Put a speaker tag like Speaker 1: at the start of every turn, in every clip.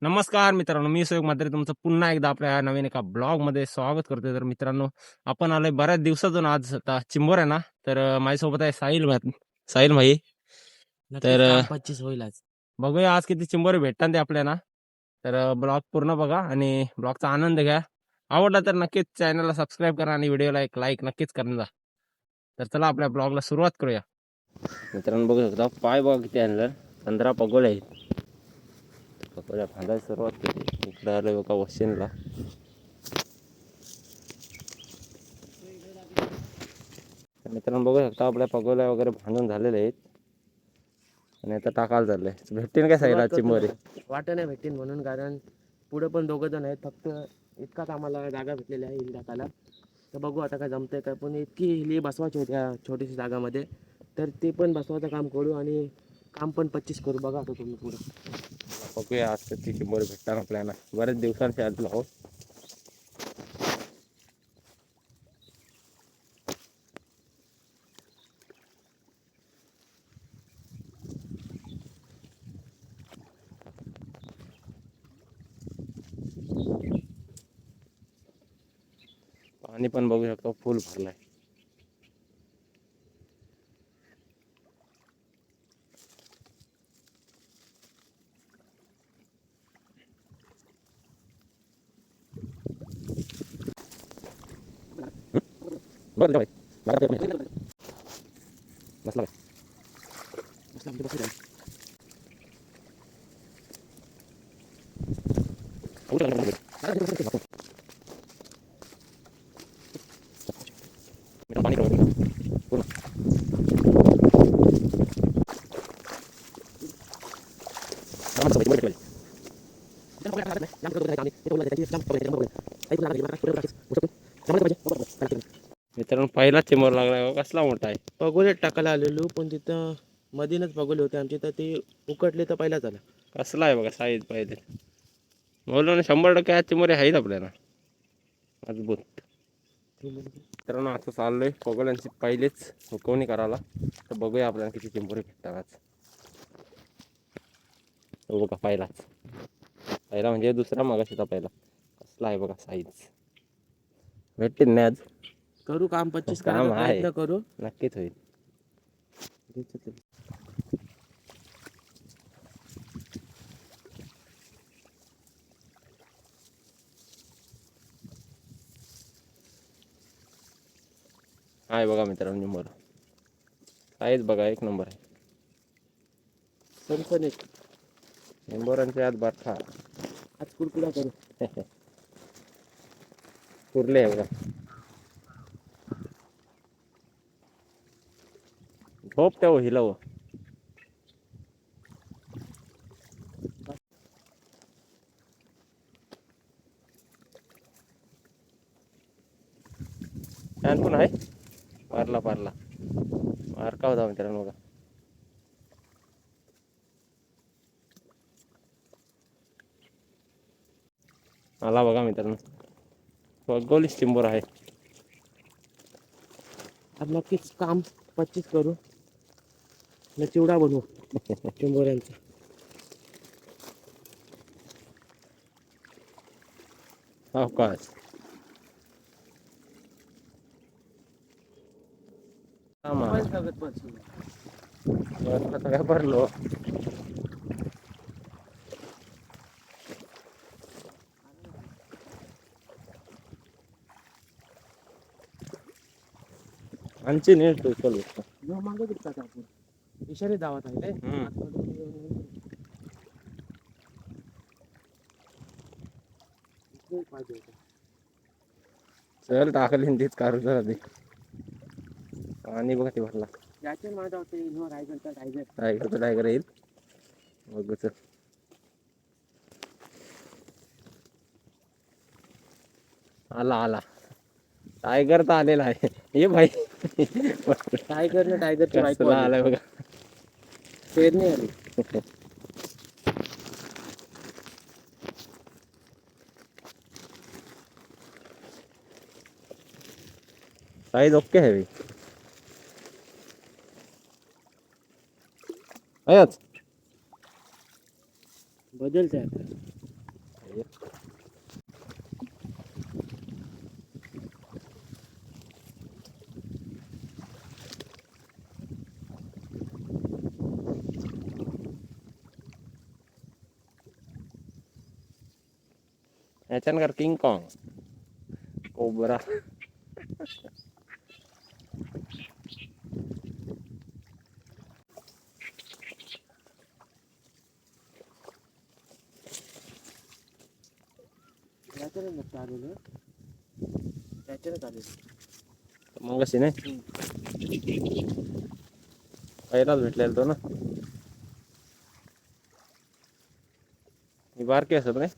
Speaker 1: नमस्कार मित्रांनो, मी सहयोग म्हात्रे तुमचं पुन्हा एकदा आपल्या नवीन एका ब्लॉग मध्ये स्वागत करतोय. तर मित्रांनो, आपण आलोय बऱ्याच दिवसातून. आज आता चिंबोर आहे ना, तर माझ्यासोबत आहे साहिल भाई. तर
Speaker 2: 25 होईल आज.
Speaker 1: बघूया आज किती चिंबोरे भेटतात ते आपल्याला. तर ब्लॉग पूर्ण बघा आणि ब्लॉगचा आनंद घ्या. आवडला तर नक्कीच चॅनलला सबस्क्राईब करा आणि व्हिडिओला एक लाईक नक्कीच करून जा. तर चला आपल्या ब्लॉगला सुरुवात करूया. मित्रांनो बघू शकता, पाय बघा किती आणलं. 15 पगोले आहेत. पगोल्या बांधायला सुरुवात केली. इकडे आलोय बघा वशिनला. मित्रांनो बघू शकता, आपल्या पगोल्या वगैरे बांधून झालेले आहेत आणि आता टाकायला चाललंय. भेटतील काय साईला चिंबोरे?
Speaker 2: वाटत नाही भेटतील म्हणून, कारण पुढे पण 2 जण आहेत. फक्त इतकाच आम्हाला जागा भेटलेली आहे हिल टाकायला. तर बघू आता काय जमतंय का. पण इतकी हिली बसवायची होती या छोटीशी जागामध्ये, तर ते पण बसवायचं काम करू आणि काम पण 25 करू. बघा आता तुम्ही पुढे.
Speaker 1: बघूया आज किती चिंबोरे भेटतात आपल्याला. बरेच दिवसांचे आलो आहोत. पाणी पण बघू शकतो फुल भरलाय. बरं भाई बसला पाणी मित्रांनो पहिला चिंबोर लागलाय. कसला मोठा आहे.
Speaker 2: पगोले टाकायला आलेलो, पण तिथं मधीनच पगोले होते आमचे, तर ते उकटले तर पहिला झाला.
Speaker 1: कसला आहे बघा साईज पाहिजे. बोललो ना 100% आज चिंबोरे आहेत आपल्याला मजबूत. मित्रांनो आता चाललोय पगोल्यांची पहिलेच हुकवणी करायला. तर बघूया आपल्याला किती चिंबोरे भेटतात आज. बघा पहिला म्हणजे दुसरा मगाशीचा पहिला. कसला आहे बघा साईज. भेटतील नाही आज.
Speaker 2: करू काम 25
Speaker 1: काम
Speaker 2: करायचा
Speaker 1: आहे.
Speaker 2: प्रयत्न करू.
Speaker 1: नक्कीच होईल. आहे बघा मित्रांनो चिंबोर. साईज बघा एक नंबर आहे.
Speaker 2: सनसनीत
Speaker 1: चिंबोरांचे आज बरखा.
Speaker 2: आज कुरकुरा करू.
Speaker 1: पुरले आहे बघा. झोप त्या हिलव. फॅन पण आहे. पारला मारका होता मित्रांनो बघा. आला बघा मित्रांनो. पगोलीच चिंबोर आहे.
Speaker 2: आज नक्कीच काम 25 करू. चिवडा बनवू चिंबोऱ्यांचा.
Speaker 1: अवकाश सगळं भरलो. आमची नीट टोचल
Speaker 2: मागे दिसतात आपण इशारे दावत आहे. पाहिजे होतं.
Speaker 1: चल टाकली तीच काढू जरा ते आणि बघा ते भरला
Speaker 2: याचे माझा होते इनो रायगडचा टायगर.
Speaker 1: टायगर येईल बघू चल. आला टायगर तर आलेला आहे. ये भाई
Speaker 2: टायगर टायगरची बायको
Speaker 1: कसला
Speaker 2: आली.
Speaker 1: आलाय बघा.
Speaker 2: पेरणी आली.
Speaker 1: साईज ओके है भाई. आयाच
Speaker 2: बदलते आता.
Speaker 1: याच्यानंतर किंग कॉंग कोबरा
Speaker 2: याच्याने नसतं आलेलं. त्याच्यानेच आलेलं.
Speaker 1: मग कशी नाही पहिलाच भेटलेला तो ना. ही बारकी असत नाही.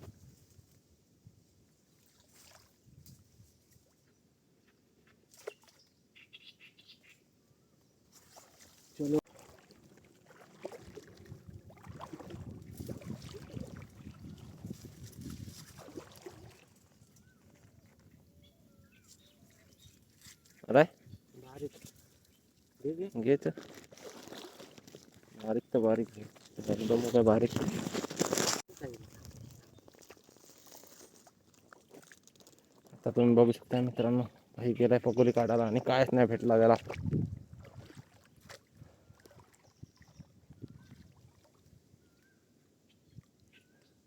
Speaker 2: चलो.
Speaker 1: अरे
Speaker 2: बारीक. ठीक आहे.
Speaker 1: घे तर बारीक तर बारीक घे एकदम काय बारीक. आता तुम्ही बघू शकता मित्रांनो काही गेलाय पकोली काढायला आणि कायच नाही भेटला त्याला.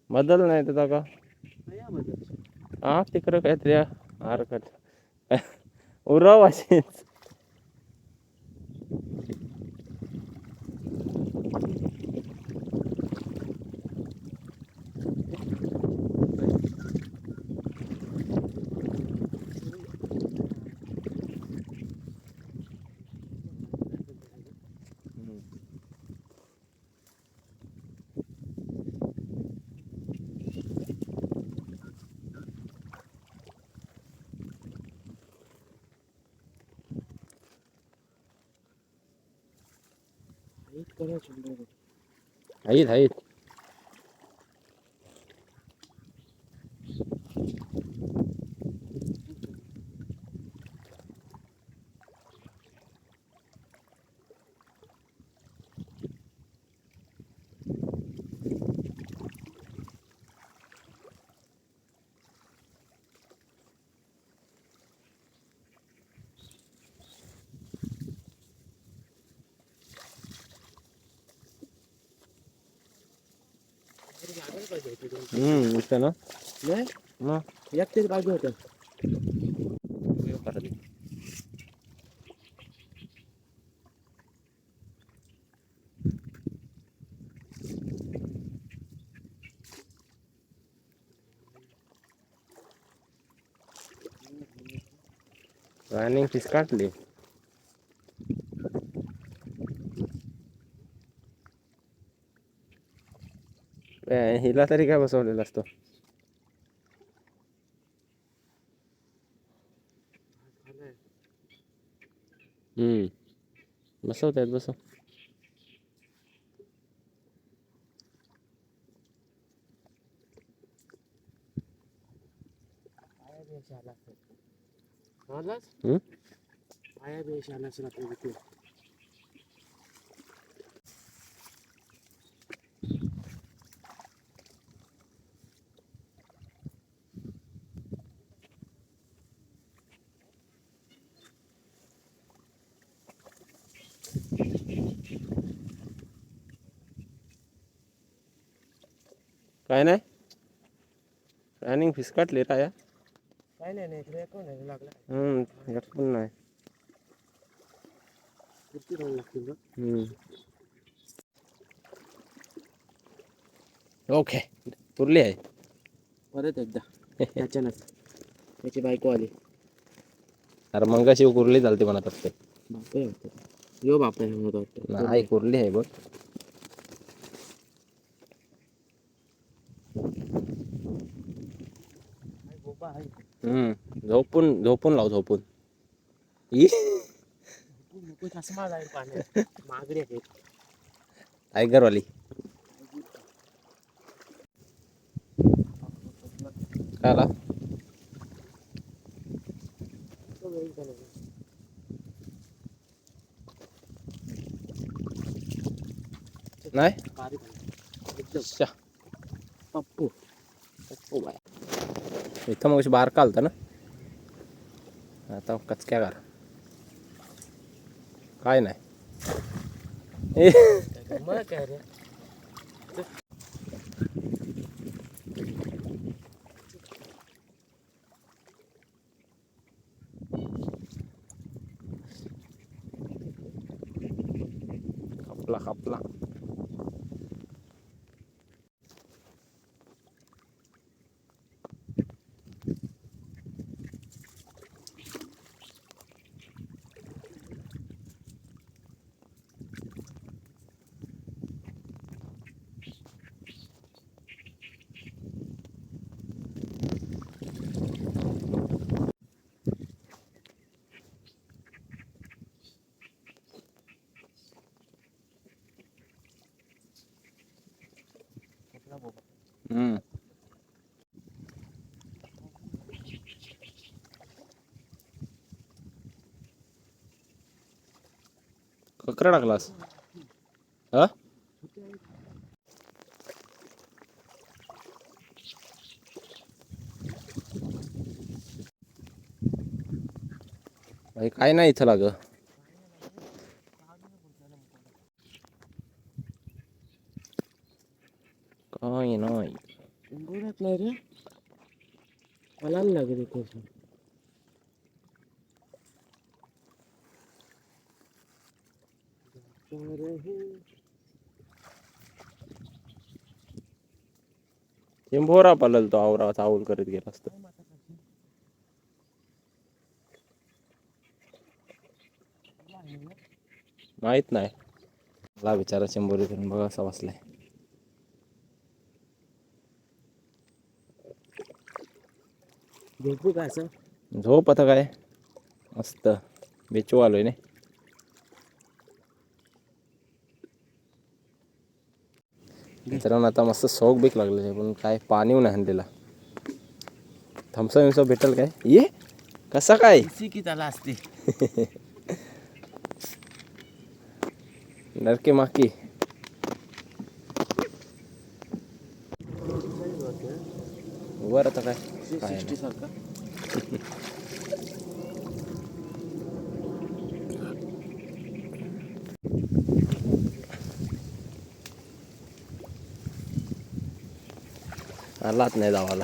Speaker 1: बदल नाही त्याचा का हा तिकडं काहीतरी हरकत उराव अशीच. आहेत इथं ना
Speaker 2: नाही
Speaker 1: मग
Speaker 2: एक तरी पाहिजे होतं.
Speaker 1: रनिंग फिश काढली. हिला तरी काय बसवलेला असतो. बसवतायत बसव.
Speaker 2: पाया बेश आला असेल आपल्या इथे.
Speaker 1: काय नाही रनिंग फिश काढली राया.
Speaker 2: काय नाही इकडे कोण आहे लागला.
Speaker 1: यात पण नाही.
Speaker 2: किती रन लागतील.
Speaker 1: ओके पुरली आहे.
Speaker 2: परत एकदा त्याच्यानंच त्याची बायको आली.
Speaker 1: अरे मग शिव कुर्ली चालते म्हणत असते.
Speaker 2: बापे वाटतं यो बाप आहे म्हणत वाटतं.
Speaker 1: नाही कुर्ली आहे बघ. झोपून झोपून लाव झोपून.
Speaker 2: चष्मा जाईल पाण्यात. मागरे आहेत.
Speaker 1: टायगरवाली काय आला नाही
Speaker 2: एकदम पप्पू पप्पू बाय.
Speaker 1: इथं मग बारका आलता ना. आता कचक्या गार काय नाही.
Speaker 2: मग काय रे.
Speaker 1: खपला खपला. ककरा टाकलास हा. काय नाही इथं लाग. काय नाही
Speaker 2: बोलत नाही रे. मला लागेल इथे.
Speaker 1: चिंबोरा पलल तो आवरा चावल करीत गेला असत. माहित नाही मला बिचारा चिंबोरी करून बघा असा बसलाय.
Speaker 2: झोपू का असं.
Speaker 1: झोप आता काय मस्त बेचू आलोय ने. मित्रांनो आता मस्त शौक बीक लागले पण काय पाणी नाही आणलेला. थम्सअप विम्सअप भेटेल काय. ये कसा काय
Speaker 2: की त्याला असते.
Speaker 1: नरके माकी वर आता काय काय
Speaker 2: 60 सारखा.
Speaker 1: आलाच नाही जावाला.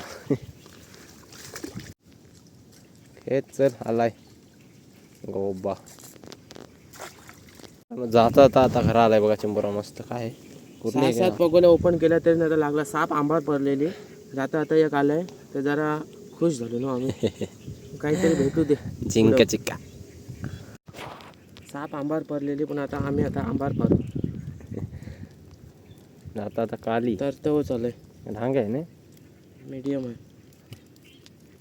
Speaker 1: खेच चल आलाय गोबा. जाता आता घरा आलाय बघा चिंबोरा मस्त काय कुर्ली
Speaker 2: 6-7 पगोल्या ओपन केल्या तरी नाही लागला. साप आंबाळ पडलेली. जाता आता एक आलाय तर जरा खुश झालो ना आम्ही. काहीतरी भेटू दे.
Speaker 1: जिंक चिक्का.
Speaker 2: साप आंबार पडलेली पण आता आम्ही आंबार पाडू.
Speaker 1: आता काली
Speaker 2: तर तो चालय
Speaker 1: ढांग आहे ना.
Speaker 2: मीडियम आहे.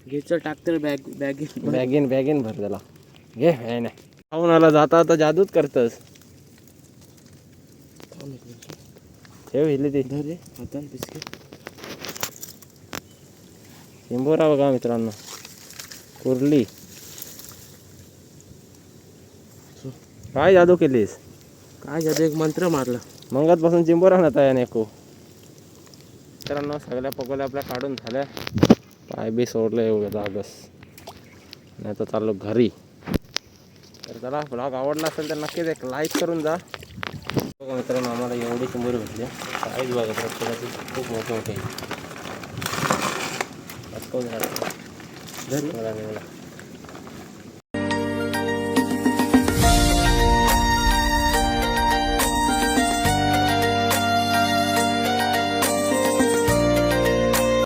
Speaker 2: घे चल टाकतर
Speaker 1: बॅगीन भर त्याला घे. आहे ना खाऊन आला जाता आता जादूच करतस. ठेव हिले ते
Speaker 2: धर रे हातात बिस्किट.
Speaker 1: चिंबोरा बघा मित्रांनो कुर्ली. काय जादू केलीस.
Speaker 2: काय जादू एक मंत्र मारला.
Speaker 1: मंगतपासून चिंबोरा ना तया नको. मित्रांनो सगळ्या पकोल्या आपल्या काढून झाल्या. पाय बी सोडलं एवढं जागस. नाही तर चाललो घरी. तर चला ब्लॉग आवडला असेल तर नक्कीच एक लाईक करून जा. बघा मित्रांनो आम्हाला एवढी चिंबोरी भेटली. काहीच बघा प्रत्येकाची खूप मोठे मोठे.